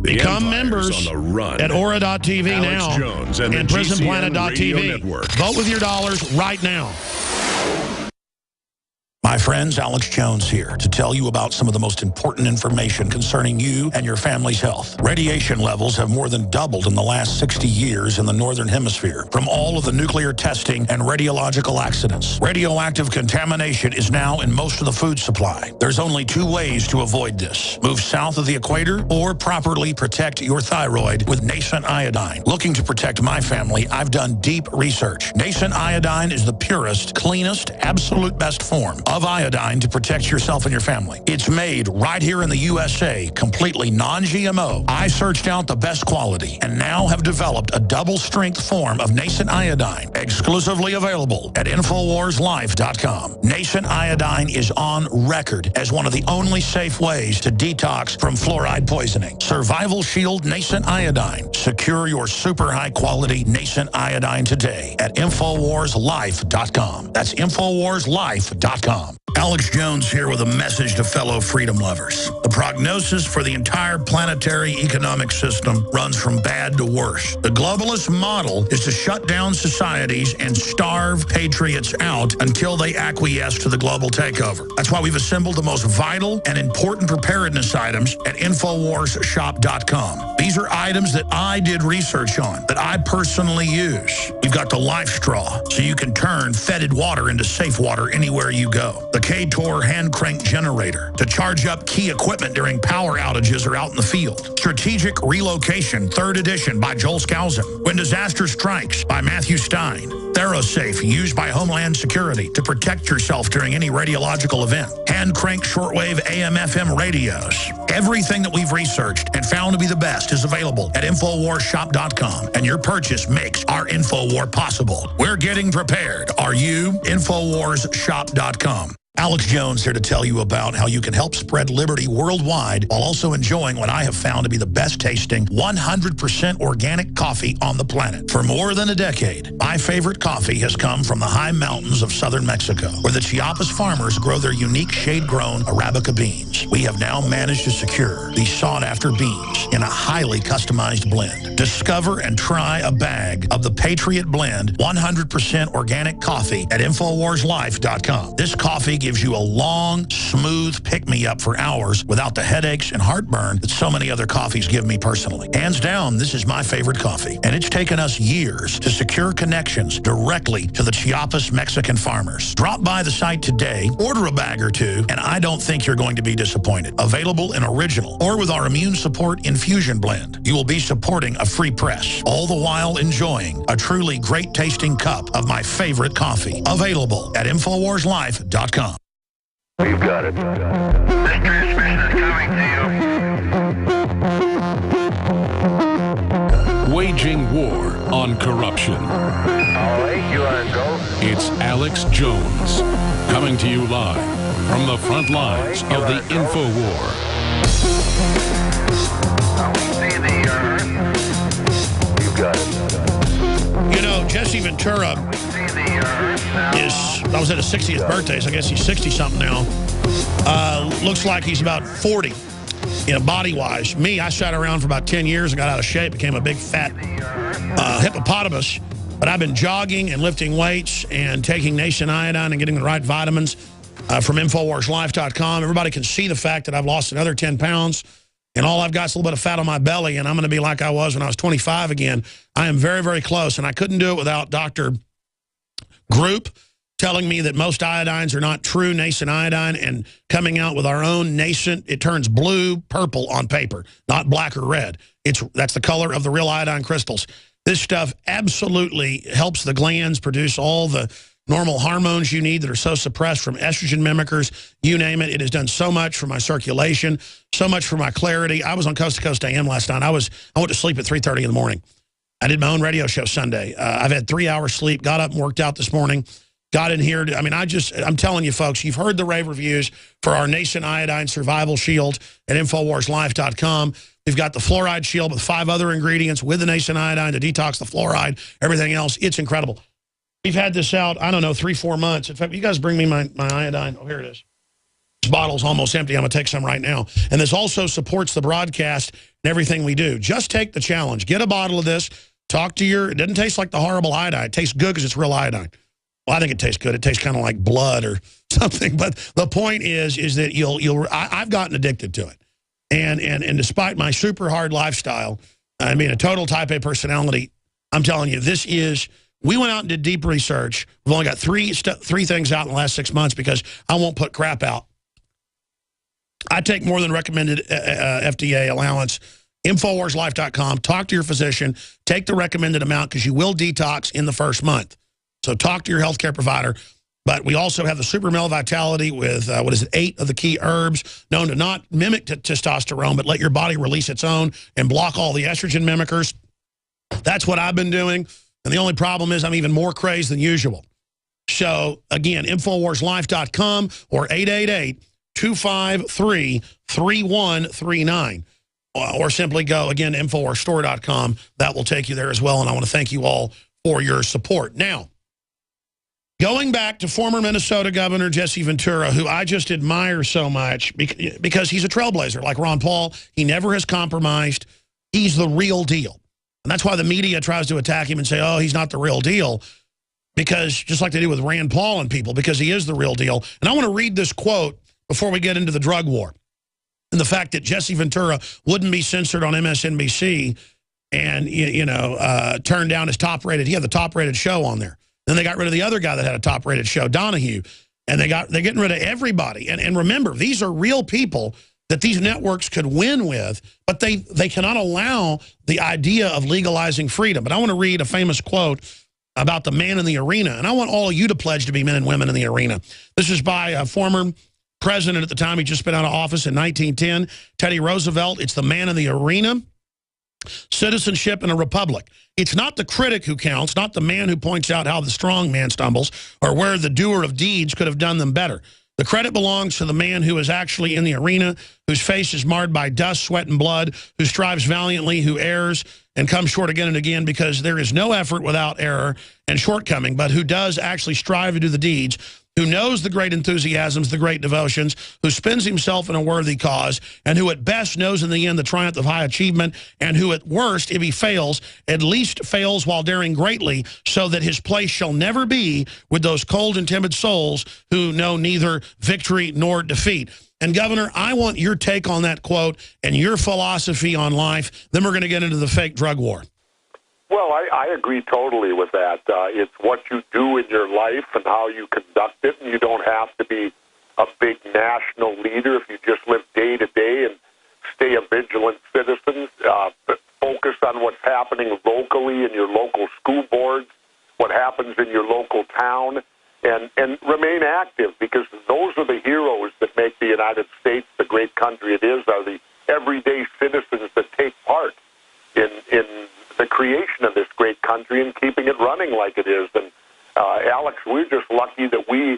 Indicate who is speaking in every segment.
Speaker 1: Become members
Speaker 2: on the run.
Speaker 1: at Aura.tv now
Speaker 2: Alex Jones and
Speaker 1: PrisonPlanet.tv. Vote with your dollars right now. My friends, Alex Jones here to tell you about some of the most important information concerning you and your family's health. Radiation levels have more than doubled in the last 60 years in the Northern Hemisphere from all of the nuclear testing and radiological accidents. Radioactive contamination is now in most of the food supply. There's only two ways to avoid this. Move south of the equator or properly protect your thyroid with Nascent Iodine. Looking to protect my family, I've done deep research. Nascent Iodine is the purest, cleanest, absolute best form of iodine to protect yourself and your family. It's made right here in the USA, completely non-GMO. I searched out the best quality and now have developed a double-strength form of Nascent Iodine, exclusively available at InfoWarsLife.com. Nascent Iodine is on record as one of the only safe ways to detox from fluoride poisoning. Survival Shield Nascent Iodine. Secure your super high-quality Nascent Iodine today at InfoWarsLife.com. That's InfoWarsLife.com. Alex Jones here with a message to fellow freedom lovers. The prognosis for the entire planetary economic system runs from bad to worse. The globalist model is to shut down societies and starve patriots out until they acquiesce to the global takeover. That's why we've assembled the most vital and important preparedness items at InfoWarsShop.com. These are items that I did research on, that I personally use. You've got the Life Straw, so you can turn fetid water into safe water anywhere you go. The K-Tor hand crank generator to charge up key equipment during power outages or out in the field. Strategic Relocation, 3rd edition by Joel Skousen. When Disaster Strikes by Matthew Stein. ThyroSafe, used by Homeland Security to protect yourself during any radiological event. Hand crank shortwave AM/FM radios. Everything that we've researched and found to be the best is available at InfoWarsShop.com, and your purchase makes our InfoWar possible. We're getting prepared. Are you? InfoWarsShop.com. Alex Jones here to tell you about how you can help spread liberty worldwide while also enjoying what I have found to be the best tasting 100% organic coffee on the planet. For more than a decade, my favorite coffee has come from the high mountains of southern Mexico, where the Chiapas farmers grow their unique shade-grown Arabica beans. We have now managed to secure these sought-after beans in a highly customized blend. Discover and try a bag of the Patriot Blend 100% organic coffee at InfoWarsLife.com. This coffee gives you a long, smooth pick-me-up for hours without the headaches and heartburn that so many other coffees give me personally. Hands down, this is my favorite coffee, and it's taken us years to secure connections directly to the Chiapas Mexican farmers. Drop by the site today, order a bag or two, and I don't think you're going to be disappointed. Available in original or with our Immune Support Infusion Blend. You will be supporting a free press, all the while enjoying a truly great-tasting cup of my favorite coffee. Available at InfoWarsLife.com.
Speaker 3: We've got it. This transmission is coming to you.
Speaker 2: Waging war on corruption.
Speaker 3: All right, you are go.
Speaker 2: It's Alex Jones, coming to you live from the front lines of the InfoWar.
Speaker 3: Now we see the Earth. You've got it.
Speaker 1: You know, Jesse Ventura
Speaker 3: We see the Earth now.
Speaker 1: I was at his 60th birthday, so I guess he's 60-something now. Looks like he's about 40, body-wise. Me, I sat around for about 10 years and got out of shape, became a big, fat hippopotamus. But I've been jogging and lifting weights and taking Nascent Iodine and getting the right vitamins from InfoWarsLife.com. Everybody can see the fact that I've lost another 10 pounds. And all I've got is a little bit of fat on my belly, and I'm going to be like I was when I was 25 again. I am very, very close, and I couldn't do it without Dr. Group telling me that most iodines are not true Nascent Iodine, and coming out with our own Nascent. It turns blue, purple on paper, not black or red. That's the color of the real iodine crystals. This stuff absolutely helps the glands produce all the normal hormones you need that are so suppressed, from estrogen mimickers, you name it. It has done so much for my circulation, so much for my clarity. I was on Coast to Coast AM last night. I went to sleep at 3:30 in the morning. I did my own radio show Sunday. I've had 3 hours sleep, got up and worked out this morning, got in here. I'm telling you, folks, you've heard the rave reviews for our Nascent Iodine Survival Shield at InfoWarsLife.com. We've got the Fluoride Shield with 5 other ingredients with the Nascent Iodine to detox the fluoride, everything else. It's incredible. We've had this out, I don't know, 3-4 months. In fact, you guys bring me my iodine. Oh, here it is. This bottle's almost empty. I'm going to take some right now. And this also supports the broadcast and everything we do. Just take the challenge. Get a bottle of this. Talk to it doesn't taste like the horrible iodine. It tastes good because it's real iodine. Well, I think it tastes good. It tastes kind of like blood or something. But the point is that I've gotten addicted to it. And despite my super hard lifestyle, I mean, a total type A personality, I'm telling you, we went out and did deep research. We've only got three things out in the last 6 months because I won't put crap out. I take more than recommended FDA allowance. InfoWarsLife.com. Talk to your physician. Take the recommended amount because you will detox in the first month. So talk to your healthcare provider. But we also have the Super Male Vitality with, 8 of the key herbs known to not mimic testosterone, but let your body release its own and block all the estrogen mimickers. That's what I've been doing. And the only problem is I'm even more crazed than usual. So, again, InfoWarsLife.com or 888-253-3139. Or simply go, again, InfoWarsStore.com. That will take you there as well. And I want to thank you all for your support. Now, going back to former Minnesota Governor Jesse Ventura, who I just admire so much because he's a trailblazer like Ron Paul. He never has compromised. He's the real deal. And that's why the media tries to attack him and say, oh, he's not the real deal. Because just like they do with Rand Paul and people, because he is the real deal. And I want to read this quote before we get into the drug war. And the fact that Jesse Ventura wouldn't be censored on MSNBC and, turned down his top-rated. He had the top-rated show on there. Then they got rid of the other guy that had a top-rated show, Donahue. And they're getting rid of everybody. And remember, these are real people that these networks could win with, but they cannot allow the idea of legalizing freedom. But I want to read a famous quote about the man in the arena. And I want all of you to pledge to be men and women in the arena. This is by a former president at the time. He just been out of office in 1910, Teddy Roosevelt. It's the man in the arena. Citizenship in a republic. It's not the critic who counts, not the man who points out how the strong man stumbles or where the doer of deeds could have done them better. The credit belongs to the man who is actually in the arena, whose face is marred by dust, sweat, and blood, who strives valiantly, who errs and comes short again and again, because there is no effort without error and shortcoming, but who does actually strive to do the deeds, who knows the great enthusiasms, the great devotions, who spends himself in a worthy cause, and who at best knows in the end the triumph of high achievement, and who at worst, if he fails, at least fails while daring greatly, so that his place shall never be with those cold and timid souls who know neither victory nor defeat. And, Governor, I want your take on that quote and your philosophy on life. Then we're going to get into the fake drug war.
Speaker 4: Well, I agree totally with that. It's what you do in your life and how you conduct it, and you don't have to be a big national leader if you just live day to day and stay a vigilant citizen. Focus on what's happening locally in your local school boards, what happens in your local town, and remain active, because those are the heroes that make the United States the great country it is, are the everyday citizens that take part in the creation of this great country and keeping it running like it is. And Alex, we're just lucky that we're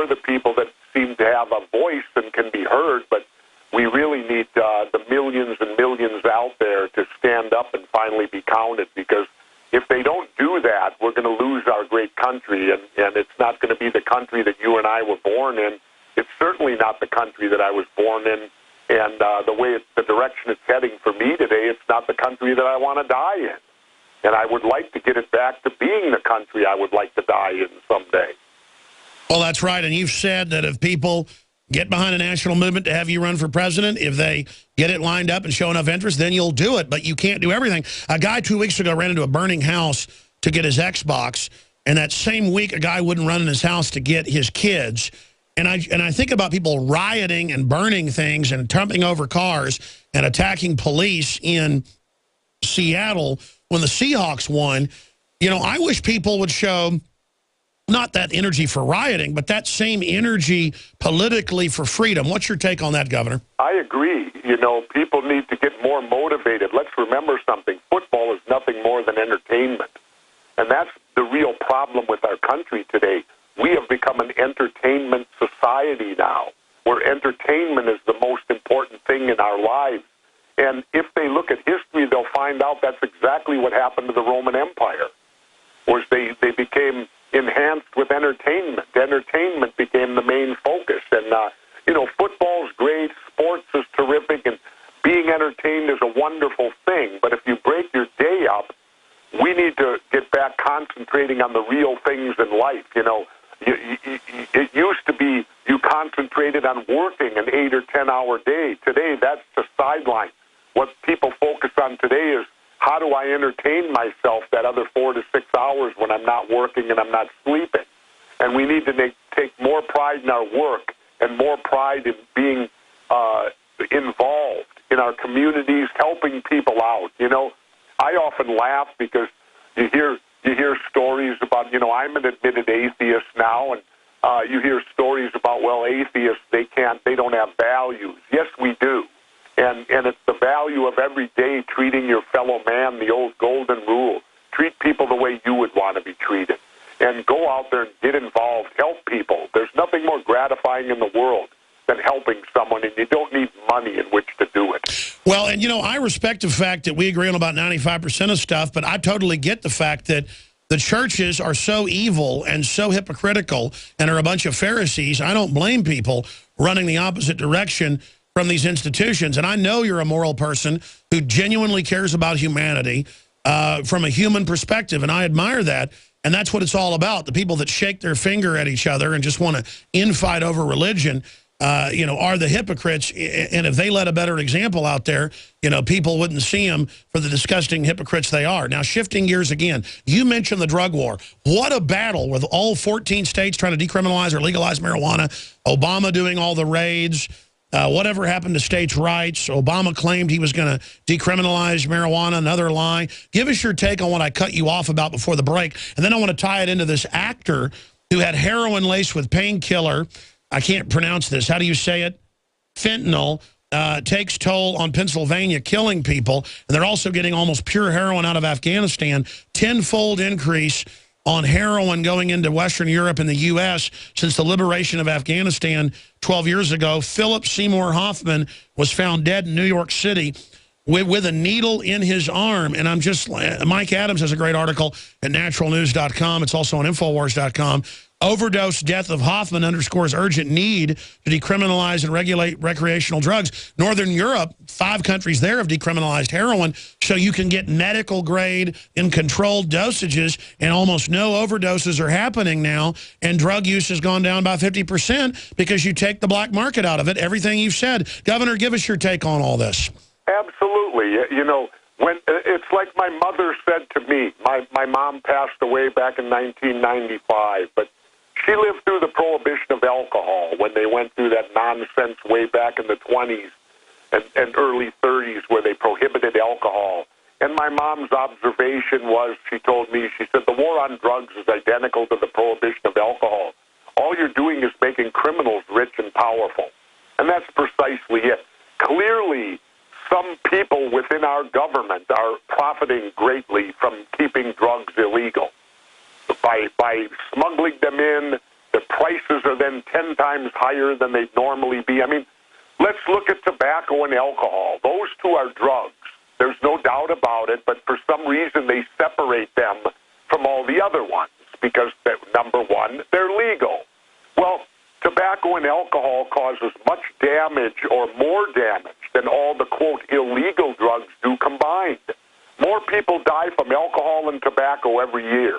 Speaker 4: the people that seem to have a voice and can be heard, but we really need the millions and millions out there to stand up and finally be counted, because if they don't do that, we're going to lose our great country, and it's not going to be the country that you and I were born in. It's certainly not the country that I was born in. And the direction it's heading for me today, it's not the country that I want to die in. And I would like to get it back to being the country I would like to die in someday.
Speaker 1: Well, that's right. And you've said that if people get behind a national movement to have you run for president, if they get it lined up and show enough interest, then you'll do it. But you can't do everything. A guy 2 weeks ago ran into a burning house to get his Xbox. And that same week, a guy wouldn't run in his house to get his kids. And I think about people rioting and burning things and tumbling over cars and attacking police in Seattle when the Seahawks won. You know, I wish people would show not that energy for rioting, but that same energy politically for freedom. What's your take on that, Governor?
Speaker 4: I agree. You know, people need to get more motivated. Let's remember something. Football is nothing more than entertainment. And that's the real problem with our country today. We have become an entertainment society now, where entertainment is the most important thing in our lives. And if they look at history, they'll find out that's exactly what happened to the Roman Empire, was they became enhanced with entertainment. Entertainment became the main focus. And, wonderful thing. But if you break your day up, we need to get back concentrating on the real things in life. You know, it used to be you concentrated on working an 8 or 10 hour day. Today, that's the sideline. What people focus on today is, how do I entertain myself that other 4 to 6 hours when I'm not working and I'm not sleeping? And we need to take more pride in our work and more pride in being involved in our communities, helping people out. You know, I often laugh because you hear stories about, you know, I'm an admitted atheist now, and you hear stories about, well, atheists, they don't have values. Yes, we do. And it's the value of every day treating your fellow man, the old golden rule. Treat people the way you would want to be treated. And go out there and get involved, help people. There's nothing more gratifying in the world than helping someone, and you don't need money in which to do it.
Speaker 5: Well, and, you know, I respect the fact that we agree on about 95% of stuff, but I totally get the fact that the churches are so evil and so hypocritical and are a bunch of Pharisees. I don't blame people running the opposite direction from these institutions. And I know you're a moral person who genuinely cares about humanity from a human perspective, and I admire that. And that's what it's all about. The people that shake their finger at each other and just want to infight over religion, you know, are the hypocrites. And if they let a better example out there, you know, people wouldn't see them for the disgusting hypocrites they are. Now, shifting gears again, you mentioned the drug war. What a battle with all 14 states trying to decriminalize or legalize marijuana, Obama doing all the raids. Whatever happened to states' rights? Obama claimed he was going to decriminalize marijuana, another lie. Give us your take on what I cut you off about before the break. And then I want to tie it into this actor who had heroin laced with painkiller. I can't pronounce this. How do you say it? Fentanyl. Takes toll on Pennsylvania, killing people. And they're also getting almost pure heroin out of Afghanistan. 10-fold increase on heroin going into Western Europe and the U.S. since the liberation of Afghanistan 12 years ago. Philip Seymour Hoffman was found dead in New York City with a needle in his arm. And I'm just, Mike Adams has a great article at naturalnews.com. It's also on Infowars.com. Overdose death of Hoffman underscores urgent need to decriminalize and regulate recreational drugs. Northern Europe, 5 countries there have decriminalized heroin, so you can get medical grade in controlled dosages, and almost no overdoses are happening now, and drug use has gone down by 50% because you take the black market out of it. Everything you've said. Governor, give us your take on all this.
Speaker 4: Absolutely. You know, when it's like my mother said to me, my mom passed away back in 1995, but she lived through the prohibition of alcohol when they went through that nonsense way back in the 20s and early 30s where they prohibited alcohol. And my mom's observation was, she told me, she said, the war on drugs is identical to the prohibition of alcohol. All you're doing is making criminals rich and powerful. And that's precisely it. Clearly, some people within our government are profiting greatly from keeping drugs illegal. By smuggling them in, the prices are then 10 times higher than they'd normally be. I mean, let's look at tobacco and alcohol. Those two are drugs. There's no doubt about it, but for some reason they separate them from all the other ones because, number one, they're legal. Well, tobacco and alcohol causes much damage or more damage than all the, quote, illegal drugs do combined. More people die from alcohol and tobacco every year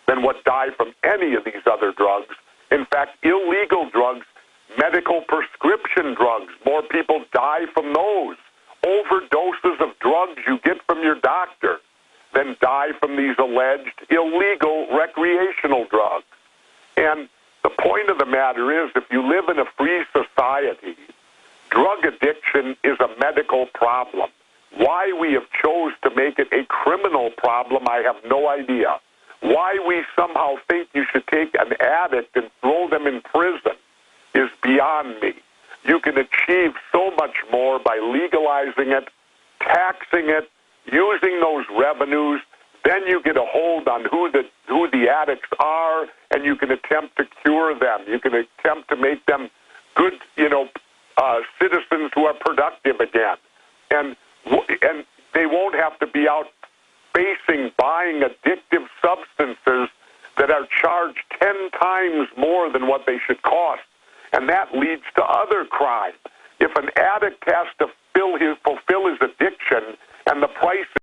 Speaker 4: than what die from any of these other drugs. In fact, illegal drugs, medical prescription drugs, more people die from those. Overdoses of drugs you get from your doctor than die from these alleged illegal recreational drugs. And the point of the matter is, if you live in a free society, drug addiction is a medical problem. Why we have chose to make it a criminal problem, I have no idea. Why we somehow think you should take an addict and throw them in prison is beyond me. You can achieve so much more by legalizing it, taxing it, using those revenues. Then you get a hold on who the addicts are, and you can attempt to cure them. You can attempt to make them good, citizens who are productive again. And they won't have to be out buying addictive substances that are charged 10 times more than what they should cost. And that leads to other crime. If an addict has to fulfill his addiction, and the prices